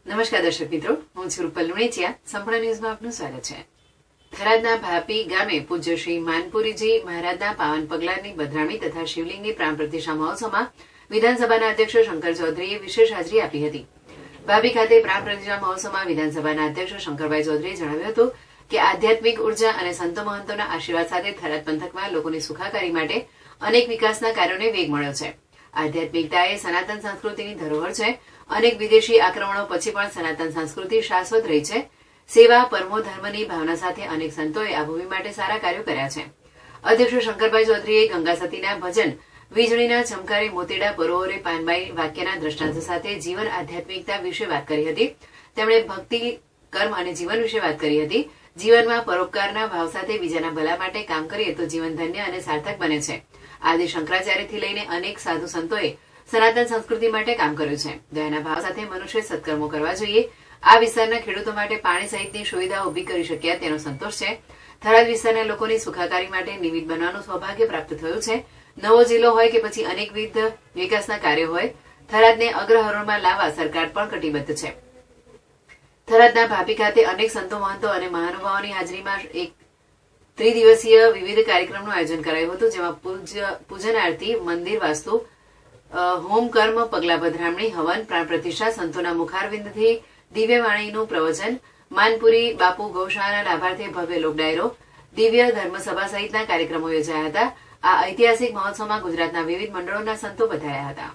નમસ્કાર દર્શક મિત્રો, હું છું રૂપલ લુણેચિયા. સંપૂર્ણ ન્યૂઝમાં આપનું સ્વાગત છે. થરાદના ભાપી ગામે પૂજ્ય શ્રી માનપુરીજી મહારાજના પાવન પગલાની બધામણી તથા શિવલિંગની પ્રાણ પ્રતિષ્ઠા મહોત્સવમાં વિધાનસભાના અધ્યક્ષ શંકર ચૌધરીએ વિશેષ હાજરી આપી હતી. ભાભી ખાતે પ્રાણ પ્રતિષ્ઠા મહોત્સવમાં વિધાનસભાના અધ્યક્ષ શંકરભાઈ ચૌધરીએ જણાવ્યું હતું કે આધ્યાત્મિક ઉર્જા અને સંતો મહંતોના આશીર્વાદ સાથે થરાદ પંથકમાં લોકોની સુખાકારી માટે અનેક વિકાસના કાર્યોને વેગ મળ્યો છે. આધ્યાત્મિકતા એ સનાતન સંસ્કૃતિની ધરોહર છે. અનેક વિદેશી આક્રમણો પછી પણ સનાતન સંસ્કૃતિ શાશ્વત રહી છે. સેવા પરમો ધર્મની ભાવના સાથે અનેક સંતોએ આ ભૂમિ માટે સારા કાર્યો કર્યા છે. અધ્યક્ષ શંકરભાઈ ચૌધરીએ ગંગા સતીના ભજન વીજળીના ચમકારે મોતીડા પરોવરે પાનબાઈ વાક્યના દ્રષ્ટાંત સાથે જીવન આધ્યાત્મિકતા વિશે વાત કરી હતી. તેમણે ભક્તિ કર્મ અને જીવન વિશે વાત કરી હતી. જીવનમાં પરોપકારના ભાવ સાથે બીજાના ભલા માટે કામ કરીએ તો જીવન ધન્ય અને સાર્થક બને છે. આદિ શંકરાચાર્યથી લઈને અનેક સાધુ સંતોએ સનાતન સંસ્કૃતિ માટે કામ કર્યું છે. દયાના ભાવ સાથે મનુષ્ય સત્કર્મો કરવા જોઈએ. આ વિસ્તારના ખેડૂતો માટે પાણી સહિતની સુવિધા ઉભી કરી શક્યા તેનો સંતોષ છે. થરાદ વિસ્તારના લોકોની સુખાકારી માટે નિમિત્ત બનવાનું સૌભાગ્ય પ્રાપ્ત થયું છે. નવો જિલ્લો હોય કે પછી અનેકવિધ વિકાસના કાર્યો હોય, થરાદને અગ્રહરોળમાં લાવવા સરકાર પણ કટિબદ્ધ છે. થરાદના ભાપી ખાતે અનેક સંતો મહંતો અને મહાનુભાવોની હાજરીમાં એક ત્રિદિવસીય વિવિધ કાર્યક્રમનું આયોજન કરાયું હતું, જેમાં પૂજન આરતી, મંદિર વાસ્તુ, હોમ કર્મ, પગલા પધરામણી, હવન, પ્રાણ પ્રતિષ્ઠા, સંતોના મુખારવિંદથી દિવ્ય વાણીનું પ્રવચન, માનપુરી બાપુ ગૌશાળાના લાભાર્થે ભવ્ય લોક ડાયરો, દિવ્ય ધર્મસભા સહિતના કાર્યક્રમો યોજાયા હતા. આ ઐતિહાસિક મહોત્સવમાં ગુજરાતના વિવિધ મંડળોના સંતો પધાર્યા હતા.